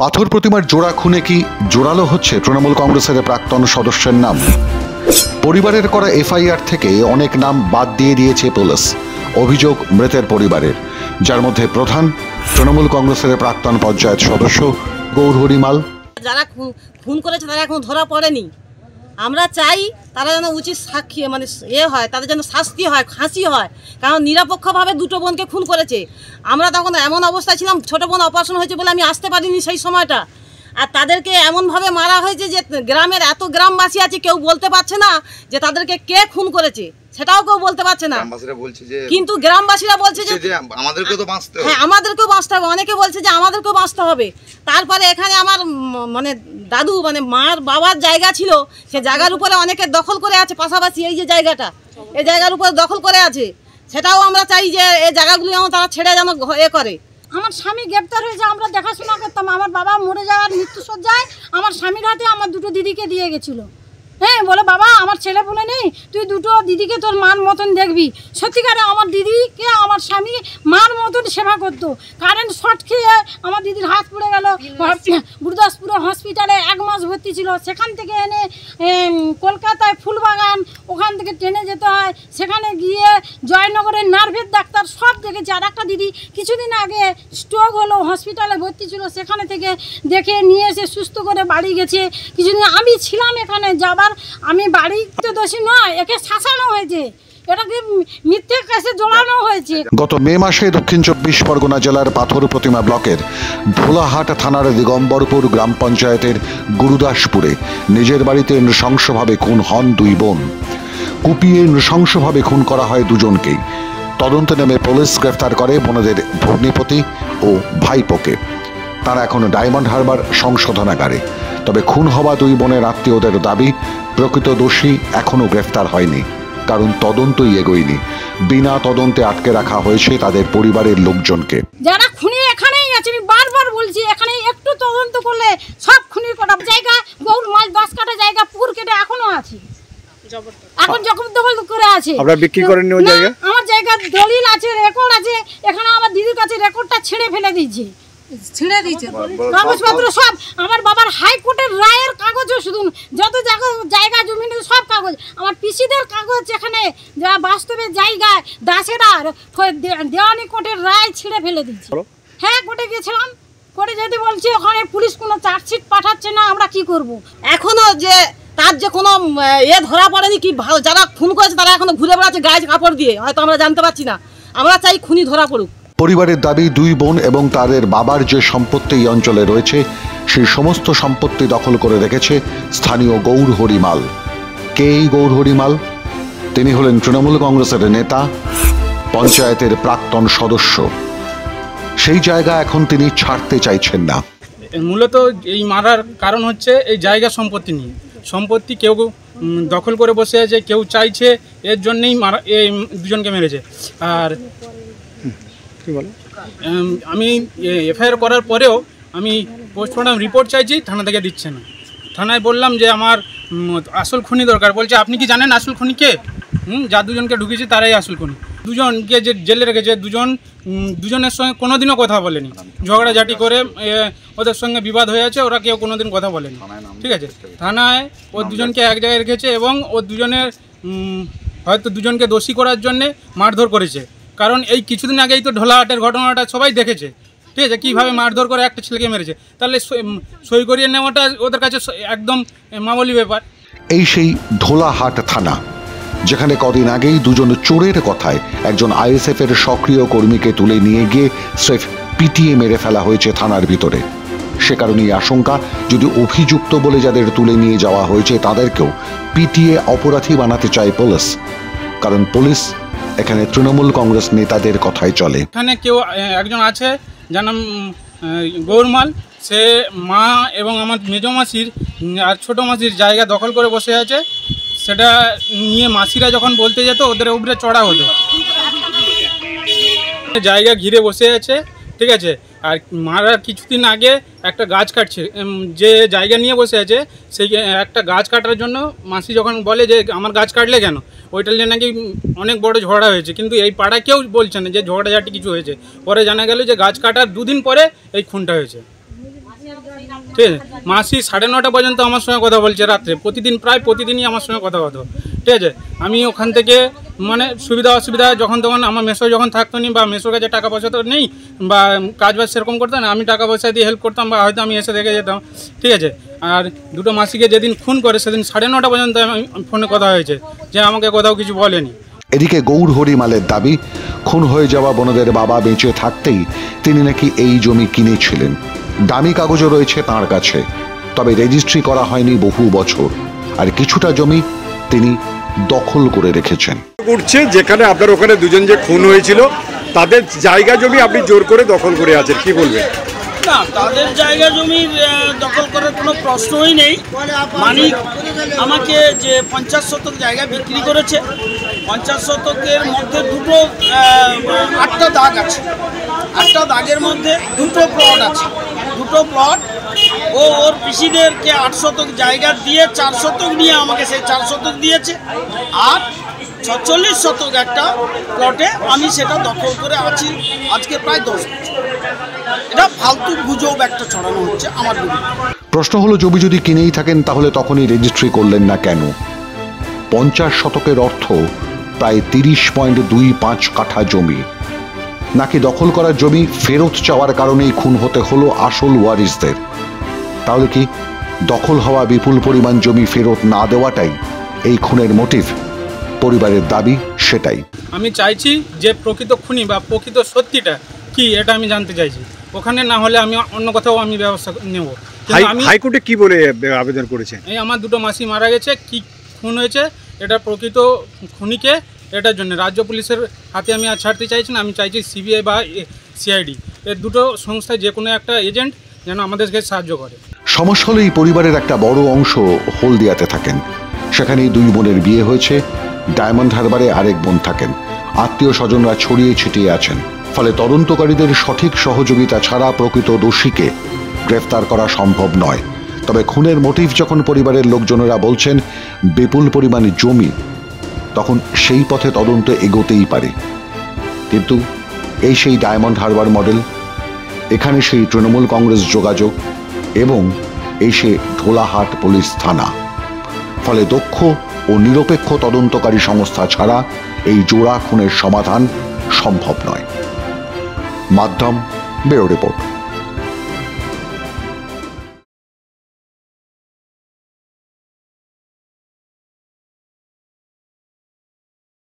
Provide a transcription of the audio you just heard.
পাথর প্রতিমার জোড়া খুনে কি জোরালো হচ্ছে তৃণমূল কংগ্রেসের প্রাক্তন সদস্যের নাম? পরিবারের করা এফআইআর থেকে অনেক নাম বাদ দিয়ে দিয়েছে পুলিশ। অভিযোগ মৃতের পরিবারের, যার মধ্যে প্রধান তৃণমূল কংগ্রেসের প্রাক্তন পঞ্চায়েত সদস্য গৌরহরি মাল। যারা খুন করেছে তারা এখন ধরা পড়েনি। আমরা চাই তারা যেন উচিত সাক্ষী মানে হয়, তাদের যেন শাস্তি হয়, ফাঁসি হয়, কারণ নিরপেক্ষভাবে দুটো বোনকে খুন করেছে। আমরা তখন এমন অবস্থায় ছিলাম, ছোটো বোন অপারেশন হয়েছে বলে আমি আসতে পারিনি সেই সময়টা। আর তাদেরকে এমনভাবে মারা হয়েছে যে গ্রামের এত গ্রামবাসী আছে, কেউ বলতে পারছে না যে তাদেরকে কে খুন করেছে, সেটাও কেউ বলতে পারছে না। কিন্তু গ্রামবাসীরা বলছে যে আমাদেরকেও তো বাঁচতে হবে। হ্যাঁ, আমাদেরকেও বাঁচতে হবে। অনেকে বলছে যে আমাদেরকেও বাঁচতে হবে। তারপরে এখানে আমার মানে দাদু মানে মার বাবার জায়গা ছিল, সে জায়গার উপরে অনেকে দখল করে আছে। পাশাপাশি এই যে জায়গাটা, এই জায়গার উপরে দখল করে আছে, সেটাও আমরা চাই যে এই জায়গাগুলি যেন তারা ছেড়ে যেন করে। আমার স্বামী গ্রেপ্তার হয়েছে, আমরা দেখাশোনা করতাম। আমার বাবা মরে যাওয়ার মৃত্যুসজ্জায় আমার স্বামীর হাতে আমার দুটো দিদিকে দিয়ে গেছিলো। হ্যাঁ, বলে বাবা আমার ছেলে বলে নেই, তুই দুটো দিদিকে তোর মার মতন দেখবি। সত্যিকারে আমার দিদিকে আমার স্বামী মার মতন সেবা করতো। কারেন্ট শর্ট খেয়ে আমার দিদির হাত পড়ে গেল, গুরুদাসপুর হসপিটালে 1 মাস ভর্তি ছিল। সেখান থেকে এনে কলকাতায় ফুলবাগান, ওখান থেকে ট্রেনে যেতে হয়, সেখানে গিয়ে জয়নগরের নার্ভের ডাক্তার সব দেখেছে। আর একটা দিদি কিছুদিন আগে স্ট্রোক হলো, হসপিটালে ভর্তি ছিল, সেখানে থেকে দেখে নিয়ে এসে সুস্থ করে বাড়ি গেছে। কিছুদিন আমি ছিলাম এখানে যাবার, আমি বাড়িতে দোষী নয়, একে শাসানো হয়েছে, এটাকে মিথ্যে কেসে জড়ানো হয়েছে। গত মে মাসে দক্ষিণ 24 পরগনা জেলার পাথর প্রতিমা ব্লকের ভোলাহাট থানার দিগম্বরপুর গ্রাম পঞ্চায়েতের গুরুদাসপুরে নিজের বাড়িতে নৃশংসভাবে খুন হন 2 বোন। কুপিয়ে নৃশংসভাবে খুন করা হয় দুজনকেই। তদন্তে নেমে পুলিশ গ্রেফতার করে বোনদের ভগ্নিপতি ও ভাইপোকে। তারা এখন ডায়মন্ড হারবার সংশোধনাগারে। তবে খুন হওয়া 2 বোনের আত্মীয়দের দাবি, প্রকৃত দোষী এখনো গ্রেফতার হয়নি, কারণ তদন্তই এগোয়নি। বিনা তদন্তে আটকে রাখা হয়েছে তাদের পরিবারের লোকজনকে। যারা খুনি এখানেই আছে, আমি বারবার বলছি, এখানে একটু তদন্ত করলে সব খুনির কটা জায়গা, গৌর মাছ 10 কাঠা জায়গা পুকুর কেটে এখনো আছে, এখন জবরদখল করে আছে। আপনারা বিক্রি করেন ওই জায়গা? আমার জায়গা দলিল আছে, রেকর্ড আছে। এখানে আমার দিদির কাছে রেকর্ডটা ছেড়ে ফেলে দিয়েছে, কাগজপত্র সব। আমার বাবার হাইকোর্টের রায়ের কাগজও, শুধু যত জায়গা জমি সব কাগজ, আমার পিসিদের কাগজ, এখানে যা বাস্তবে জায়গায় দাসেরা দেওয়ানি কোর্টের রায় ছিঁড়ে ফেলে দিচ্ছে। হ্যাঁ, কোর্টে গেছিলাম, কোর্টে যেতে বলছি, ওখানে পুলিশ কোনো চার্জশিট পাঠাচ্ছে না। আমরা কি করব? এখনো যে তার যে কোনো ধরা পড়েনি কি, যারা খুন করেছে তারা এখনো ঘুরে বেড়াচ্ছে গায়ে কাপড় দিয়ে, হয়তো আমরা জানতে পারছি না। আমরা চাই খুনি ধরা পড়ুক। পরিবারের দাবি, 2 বোন এবং তাদের বাবার যে সম্পত্তি এই অঞ্চলে রয়েছে, সেই সমস্ত সম্পত্তি দখল করে রেখেছে স্থানীয় গৌরহরি মাল। কে এই গৌরহরি মাল? তিনি হলেন তৃণমূল কংগ্রেসের নেতা, পঞ্চায়েতের প্রাক্তন সদস্য। সেই জায়গা এখন তিনি ছাড়তে চাইছেন না। মূলত এই মারার কারণ হচ্ছে এই জায়গা সম্পত্তি নিয়ে। সম্পত্তি কেউ দখল করে বসে আছে, কেউ চাইছে, এর জন্যেই মারা এই দুজনকে মেরেছে। আর আমি এফআইআর করার পরেও আমি পোস্টমর্টম রিপোর্ট চাইছি, থানা থেকে দিচ্ছে না। থানায় বললাম যে আমার আসল খুনি দরকার, বলছে আপনি কি জানেন আসল খুনি কে? যা দুজনকে ঢুকিয়েছে তারাই আসল খুনি। দুজনকে যে জেলে রেখেছে, দুজনের সঙ্গে কোনোদিনও কথা বলেনি, ঝগড়াঝাটি করে ওদের সঙ্গে বিবাদ হয়ে আছে, ওরা কেউ কোনোদিন কথা বলেনি। ঠিক আছে, থানায় ও দুজনকে এক জায়গায় রেখেছে এবং ও দুজনের হয়তো দুজনকে দোষী করার জন্যে মারধর করেছে। কারণ এই কিছুদিন আগেই তো ঢোলাহাটের ঘটনাটা সবাই দেখেছে, ঠিক আছে, কীভাবে মারধর করে একটা ছেলেকে মেরেছে। তাহলে সই করিয়ে নেওয়াটা ওদের কাছে একদম মামুলি ব্যাপার। এই সেই ঢোলাহাট থানা, যেখানে কদিন আগেই 2জন চোরের কথায় একজন আইএসএফ এর সক্রিয় কর্মীকে তুলে নিয়ে গিয়ে স্রেফ পিটিয়ে মেরে ফেলা হয়েছে থানার ভিতরে। সে কারণেই আশঙ্কা, যদি অভিযুক্ত বলে যাদের তুলে নিয়ে যাওয়া হয়েছে তাদেরকেও পিটিয়ে অপরাধী বানাতে চায় পুলিশ। কারণ পুলিশ এখানে তৃণমূল কংগ্রেস নেতাদের কথাই চলে। এখানে কেউ একজন আছে যার নাম গৌরমাল, সে মা এবং আমার মেজ মাসির আর ছোটো মাসির জায়গা দখল করে বসে আছে। সেটা নিয়ে মাসিরা যখন বলতে যেত ওদের উপরে চড়া হতো। জায়গা ঘিরে বসে আছে, ঠিক আছে। আর মারা কিছুদিন আগে একটা গাছ কাটছে, যে জায়গা নিয়ে বসে আছে সেই একটা গাছ কাটার জন্য মাসি যখন বলে যে আমার গাছ কাটলে কেন, ওইটা নিয়ে নাকি অনেক বড় ঝগড়া হয়েছে। কিন্তু এই পাড়া কেউ বলছে না যে ঝগড়াঝাটি কিছু হয়েছে। পরে জানা গেল যে গাছ কাটার 2 দিন পরে এই খুনটা হয়েছে। ঠিক আছে, মাসি 9:30 পর্যন্ত আমার সঙ্গে কথা বলছে রাত্রে, প্রায় প্রতিদিনই আমার সঙ্গে কথা হতো। ঠিক আছে, আমি ওখান থেকে মানে সুবিধা অসুবিধা যখন তখন আমার মেসো যখন থাকতো নি বা মেসোর কাছে টাকা পয়সা তো নেই বা কাজ বাজ সেরকম করতাম না, আমি টাকা পয়সা দিয়ে হেল্প করতাম বা হয়তো আমি এসে দেখে যেতাম। ঠিক আছে, আর দুটো মাসিকে যেদিন খুন করে সেদিন 9:30 পর্যন্ত আমি ফোনে কথা হয়েছে, যে আমাকে কোথাও কিছু বলেনি। এদিকে গৌর হরিমালের দাবি, খুন হয়ে যাওয়া বোনদের বাবা বেঁচে থাকতেই তিনি নাকি এই জমি কিনেছিলেন। দামি কাগজও রয়েছে তাঁর কাছে, তবে রেজিস্ট্রি করা হয়নি বহু বছর, আর কিছুটা জমি তিনি দখল করে রেখেছেন। উঠছে যেখানে আপনার ওখানে দুজন যে খুন হয়েছিল তাদের জায়গা জমি আপনি জোর করে দখল করে আছেন, কি বলবেন? না, তাদের জায়গা জমি দখল করার কোনো প্রশ্নই নেই। মালিক আমাকে যে 50 শতক জায়গা বিক্রি করেছে, 50 শতকের মধ্যে 8টা দাগ আছে, 8টা দাগের মধ্যে 2টো প্লট আছে, 2টো প্লট ও ওর পিসিদেরকে 8 শতক জায়গা দিয়ে 4 শতক নিয়ে আমাকে সেই 4 শতক দিয়েছে, আর 46 শতক একটা প্লটে আমি সেটা দখল করে আছি আজকে প্রায় 10 বছর। এটা ফালতু গুজব একটা ছড়ানো হচ্ছে আমার বিরুদ্ধে। প্রশ্ন হলো, জমি যদি কিনেই থাকেন তাহলে তখনই রেজিস্ট্রি করলেন না কেন? 50 শতকের অর্থ প্রায় 30.25 কাঠা জমি। নাকি দখল করা জমি ফেরত চাওয়ার কারণেই খুন হতে হলো আসল ওয়ারিসদের? তাহলে কি দখল হওয়া বিপুল পরিমাণ জমি ফেরত না দেওয়াটাই এই খুনের মোটিভ? পরিবারের দাবি সেটাই। আমি চাইছি যে প্রকৃত খুনি বা প্রকৃত সত্যিটা কি এটা আমি জানতে চাইছি। ওখানে না হলে আমি অন্য কোথাও আমি ব্যবস্থা নেব। আমি হাইকোর্টে কি বলে আবেদন করেছেন? এই আমার দুটো মাসি মারা গেছে, কি খুন হয়েছে এটা প্রকৃত খুনিকে, এটার জন্য রাজ্য পুলিশের হাতে আমি আর ছাড়তে চাইছি না। আমি চাইছি সিবিআই বা সিআইডি এর দুটো সংস্থায় যে কোনো একটা এজেন্ট যেন আমাদেরকে সাহায্য করে। সমস্যা হলো, এই পরিবারের একটা বড় অংশ হলদিয়াতে থাকেন। সেখানেই দুই বোনের বিয়ে হয়েছে। ডায়মন্ড হারবারে আরেক বোন থাকেন। আত্মীয় স্বজনরা ছড়িয়ে ছিটিয়ে আছেন। ফলে তদন্তকারীদের সঠিক সহযোগিতা ছাড়া প্রকৃত দোষীকে গ্রেফতার করা সম্ভব নয়। তবে খুনের মোটিভ যখন পরিবারের লোকজনেরা বলছেন বিপুল পরিমাণ জমি, তখন সেই পথে তদন্ত এগোতেই পারে। কিন্তু এই সেই ডায়মন্ড হারবার মডেল, এখানে সেই তৃণমূল কংগ্রেস যোগাযোগ এবং এই সে ঢোলাহাট পুলিশ থানা। ফলে দক্ষ ও নিরপেক্ষ তদন্তকারী সংস্থা ছাড়া এই জোড়া খুনের সমাধান সম্ভব নয়। মাধ্যম ব্যুরো রিপোর্ট।